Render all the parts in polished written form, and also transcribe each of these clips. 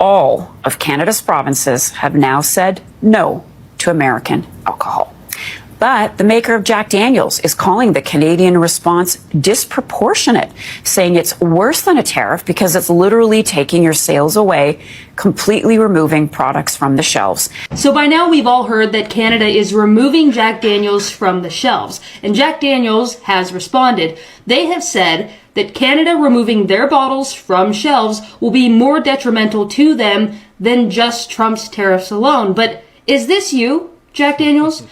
All of Canada's provinces have now said no to American alcohol. But the maker of Jack Daniels is calling the Canadian response disproportionate, saying it's worse than a tariff because it's literally taking your sales away, completely removing products from the shelves. So by now we've all heard that Canada is removing Jack Daniels from the shelves, and Jack Daniels has responded. They have said that Canada removing their bottles from shelves will be more detrimental to them than just Trump's tariffs alone. But is this you, Jack Daniels?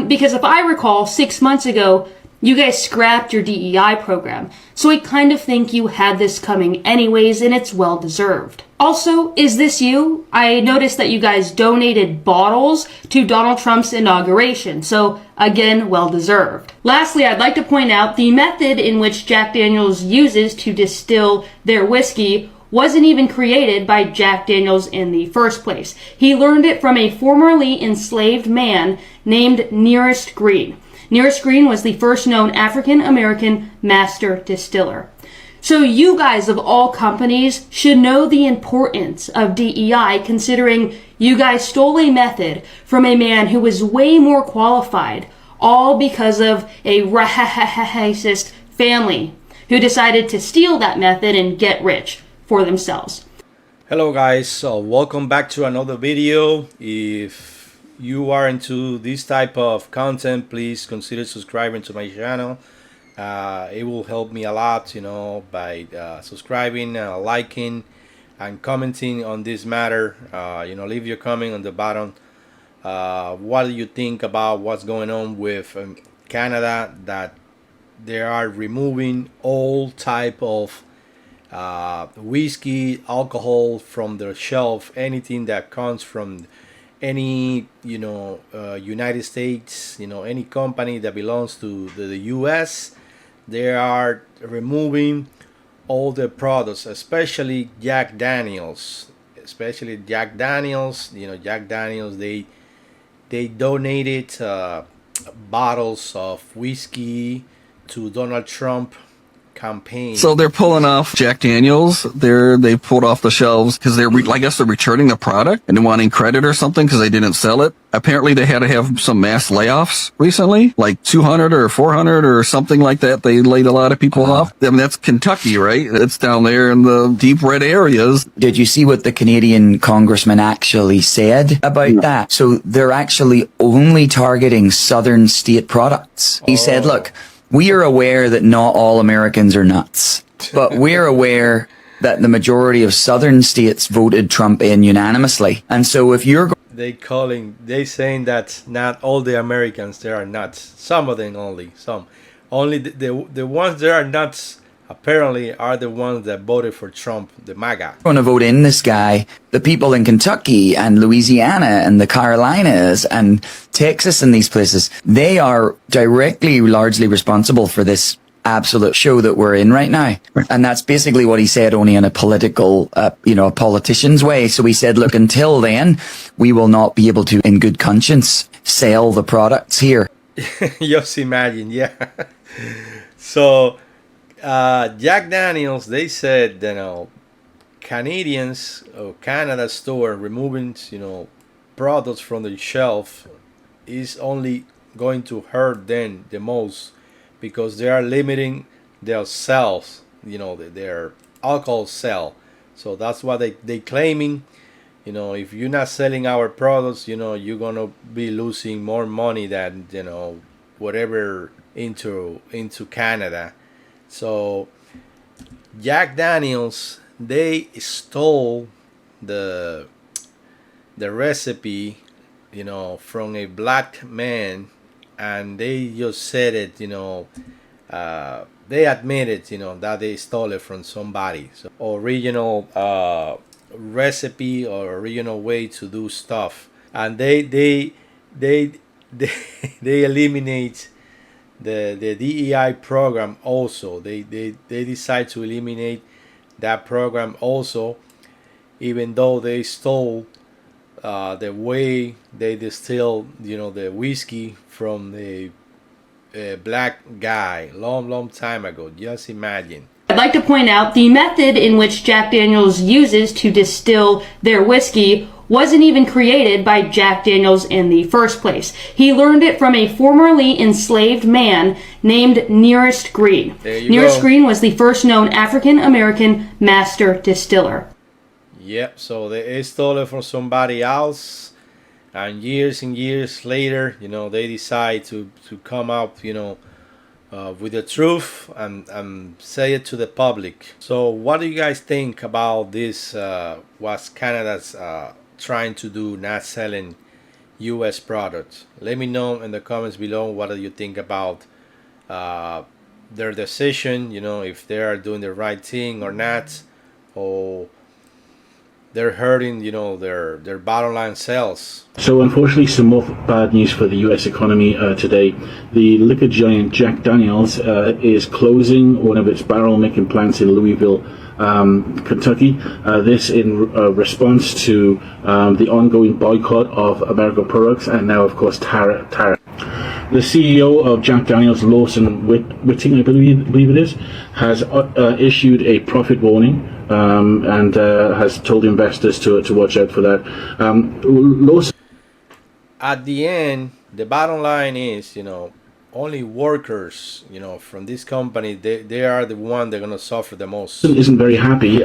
Because if I recall, 6 months ago, you guys scrapped your DEI program. So I kind of think you had this coming anyways, and it's well deserved. Also, is this you? I noticed that you guys donated bottles to Donald Trump's inauguration. So again, well deserved. Lastly, I'd like to point out the method in which Jack Daniels uses to distill their whiskey wasn't even created by Jack Daniels in the first place. He learned it from a formerly enslaved man named Nearest Green. Nearest Green was the first known African-American master distiller. So you guys of all companies should know the importance of DEI, considering you guys stole a method from a man who was way more qualified, all because of a racist family who decided to steal that method and get rich for themselves. Hello guys, so welcome back to another video. If you are into this type of content, please consider subscribing to my channel. It will help me a lot, by subscribing, liking and commenting on this matter. Leave your comment on the bottom. What do you think about what's going on with Canada, that they are removing all type of whiskey, alcohol from the shelf, anything that comes from any United States, any company that belongs to the U.S. They are removing all the products, especially Jack Daniels. Jack Daniels, they donated bottles of whiskey to Donald Trump campaign. So they're pulling off Jack Daniels. They pulled off the shelves because I guess they're returning the product and they're wanting credit or something because they didn't sell it. Apparently they had to have some mass layoffs recently, like 200 or 400 or something like that. They laid a lot of people off. I mean, that's Kentucky, right? It's down there in the deep red areas. Did you see what the Canadian congressman actually said about that? So they're actually only targeting southern state products. He said, look, we are aware that not all Americans are nuts, but we're aware that the majority of southern states voted Trump in unanimously. And so if you're they saying that not all the Americans they are nuts. Some of them only. Some. Only the ones that are nuts apparently are the ones that voted for Trump, the MAGA. going to vote in this guy, the people in Kentucky and Louisiana and the Carolinas and Texas and these places, they are directly largely responsible for this absolute show that we're in right now. And that's basically what he said, only in a political, a politician's way. So he said, look, until then, we will not be able to, in good conscience, sell the products here. Just imagine, yeah. So Jack Daniels, they said, Canadians or Canada store removing, products from the shelf is only going to hurt them the most, because they are limiting their sales, their alcohol sale. So that's what they claiming. If you're not selling our products, you're gonna be losing more money than whatever into Canada. So Jack Daniels, they stole the recipe, from a black man, and they just said it, they admitted, that they stole it from somebody. So original recipe or original way to do stuff, and they eliminate the DEI program also. They decide to eliminate that program also, even though they stole the way they distill, the whiskey from the black guy long time ago. Just imagine. I'd like to point out the method in which Jack Daniel's uses to distill their whiskey wasn't even created by Jack Daniel's in the first place. He learned it from a formerly enslaved man named Nearest Green. Nearest Green was the first known African-American master distiller. Yep, so they stole it from somebody else, and years later, they decide to come up, with the truth and say it to the public. So what do you guys think about this, what Canada's trying to do, not selling U.S. products? Let me know in the comments below what do you think about their decision, if they are doing the right thing or not, or they're hurting, their bottom line sales. So unfortunately, some more bad news for the U.S. economy today. The liquor giant Jack Daniel's is closing one of its barrel making plants in Louisville, Kentucky. This in response to the ongoing boycott of American products, and now, of course, tariff. The CEO of Jack Daniel's, Lawson Whiting, I believe it is, has issued a profit warning and has told investors to watch out for that. Lawson. At the end, the bottom line is, only workers, from this company, they are the one they're going to suffer the most. Isn't very happy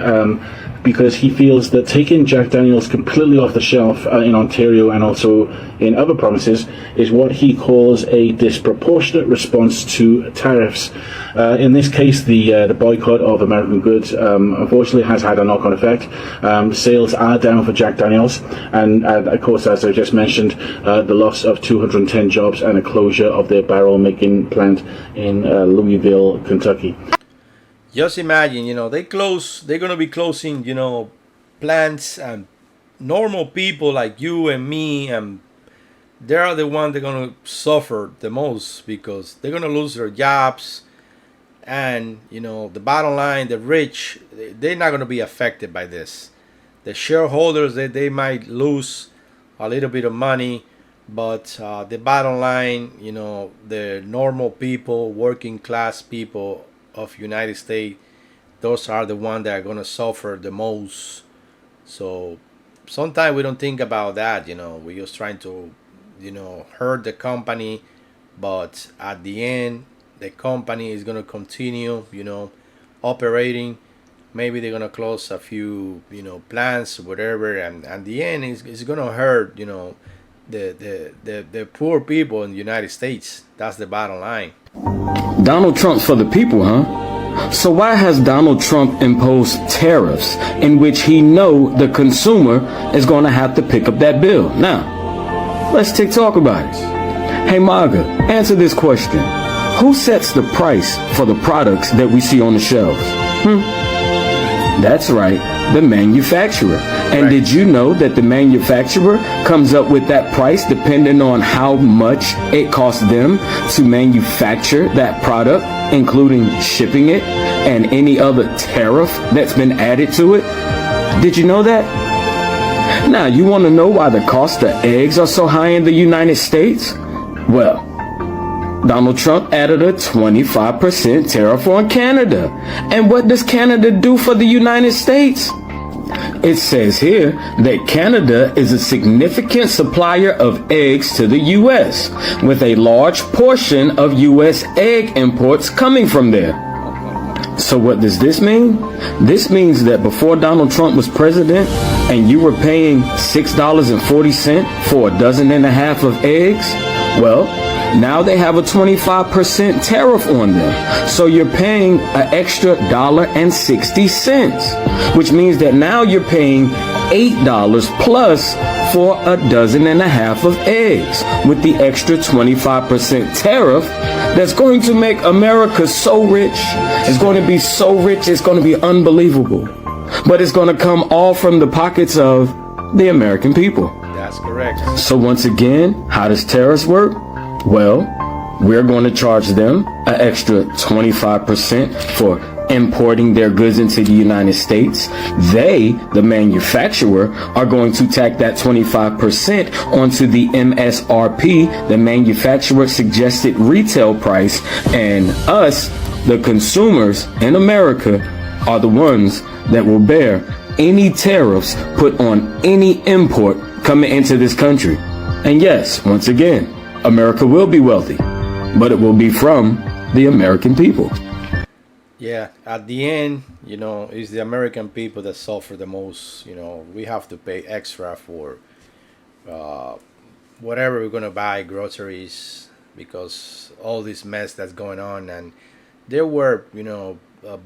because he feels that taking Jack Daniel's completely off the shelf in Ontario and also in other provinces is what he calls a disproportionate response to tariffs. In this case, the boycott of American goods unfortunately has had a knock-on effect. Sales are down for Jack Daniel's, and of course, as I just mentioned, the loss of 210 jobs and a closure of their barrel making plant in Louisville, Kentucky. Just imagine, they're going to be closing, plants, and normal people like you and me, and they are the ones that are going to suffer the most because they're going to lose their jobs. And, the bottom line, the rich, they're not going to be affected by this. The shareholders, they might lose a little bit of money, but the bottom line, the normal people, working class people of United States, those are the ones that are going to suffer the most. So sometimes we don't think about that, we're just trying to, hurt the company, but at the end, the company is going to continue, operating. Maybe they're going to close a few, plants, whatever, and at the end, it's going to hurt, the poor people in the United States. That's the bottom line. Donald Trump's for the people, huh? So why has Donald Trump imposed tariffs in which he know the consumer is going to have to pick up that bill? Now, let's talk about it. Hey, Maga, answer this question. Who sets the price for the products that we see on the shelves? That's right, the manufacturer. And did you know that the manufacturer comes up with that price depending on how much it costs them to manufacture that product, including shipping it and any other tariff that's been added to it? Did you know that? Now, you want to know why the cost of eggs are so high in the United States? Well, Donald Trump added a 25% tariff on Canada. And what does Canada do for the United States? It says here that Canada is a significant supplier of eggs to the U.S., with a large portion of U.S. egg imports coming from there. So what does this mean? This means that before Donald Trump was president and you were paying $6.40 for a dozen and a half of eggs, well, now they have a 25% tariff on them. So you're paying an extra $1.60, which means that now you're paying $8 plus for a dozen and a half of eggs with the extra 25% tariff. That's going to make America so rich. It's going to be so rich, it's going to be unbelievable. But it's going to come all from the pockets of the American people. That's correct. So once again, how does tariffs work? Well, we're going to charge them an extra 25% for importing their goods into the United States. They, the manufacturer, are going to tack that 25% onto the MSRP, the manufacturer suggested retail price, and us, the consumers in America are the ones that will bear any tariffs put on any import coming into this country. And yes, once again, America will be wealthy, but it will be from the American people. Yeah, at the end, it's the American people that suffer the most. We have to pay extra for whatever we're gonna buy, groceries, because all this mess that's going on. And they were,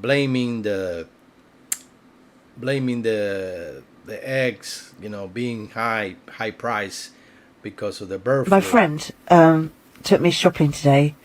blaming the eggs, being high price because of the bird flu. My friend took me shopping today,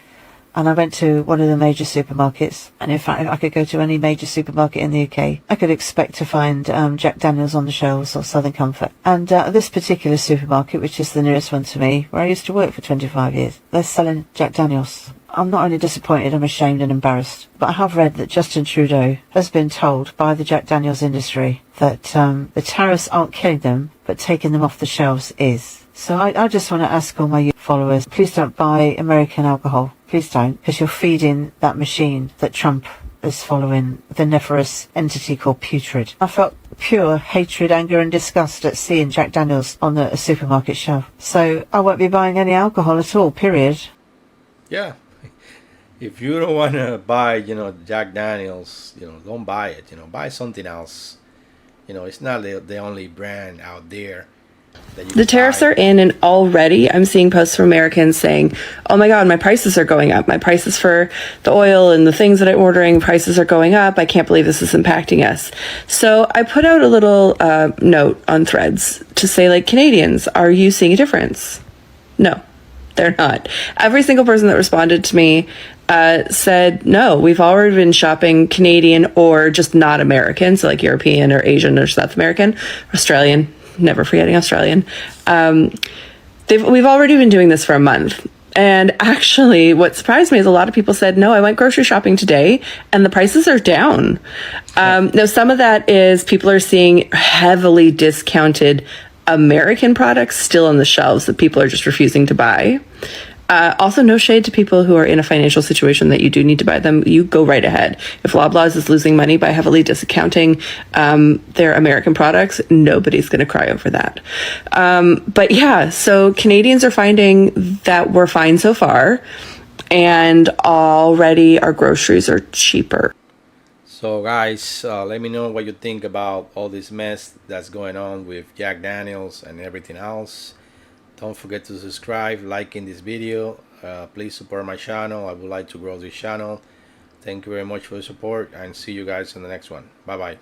and I went to one of the major supermarkets. And in fact, if I could go to any major supermarket in the UK, I could expect to find Jack Daniels on the shelves or Southern Comfort. And this particular supermarket, which is the nearest one to me, where I used to work for 25 years, they're selling Jack Daniels. I'm not only disappointed, I'm ashamed and embarrassed. But I have read that Justin Trudeau has been told by the Jack Daniels industry that the tariffs aren't killing them, but taking them off the shelves is. So I just want to ask all my followers, please don't buy American alcohol. Please don't, because you're feeding that machine that Trump is following, the nefarious entity called putrid. I felt pure hatred, anger and disgust at seeing Jack Daniels on a supermarket shelf. So I won't be buying any alcohol at all, period. Yeah. If you don't want to buy, Jack Daniels, don't buy it. Buy something else. It's not the only brand out there that you The can tariffs buy. are in, and already I'm seeing posts from Americans saying, oh my God, my prices are going up. My prices for the oil and the things that I'm ordering, prices are going up. I can't believe this is impacting us. So I put out a little note on Threads to say, like, Canadians, are you seeing a difference? No, they're not. Every single person that responded to me said, no, we've already been shopping Canadian or just not American, so like European or Asian or South American, Australian, never forgetting Australian. We've already been doing this for a month. And actually, what surprised me is a lot of people said, no, I went grocery shopping today and the prices are down. Now, some of that is people are seeing heavily discounted American products still on the shelves that people are just refusing to buy. Also, no shade to people who are in a financial situation that you do need to buy them. You go right ahead. If Loblaws is losing money by heavily discounting their American products, nobody's going to cry over that. But yeah, so Canadians are finding that we're fine so far, and already our groceries are cheaper. So guys, let me know what you think about all this mess that's going on with Jack Daniels and everything else. Don't forget to subscribe, like in this video. Please support my channel. I would like to grow this channel. Thank you very much for the support, and see you guys in the next one. Bye bye.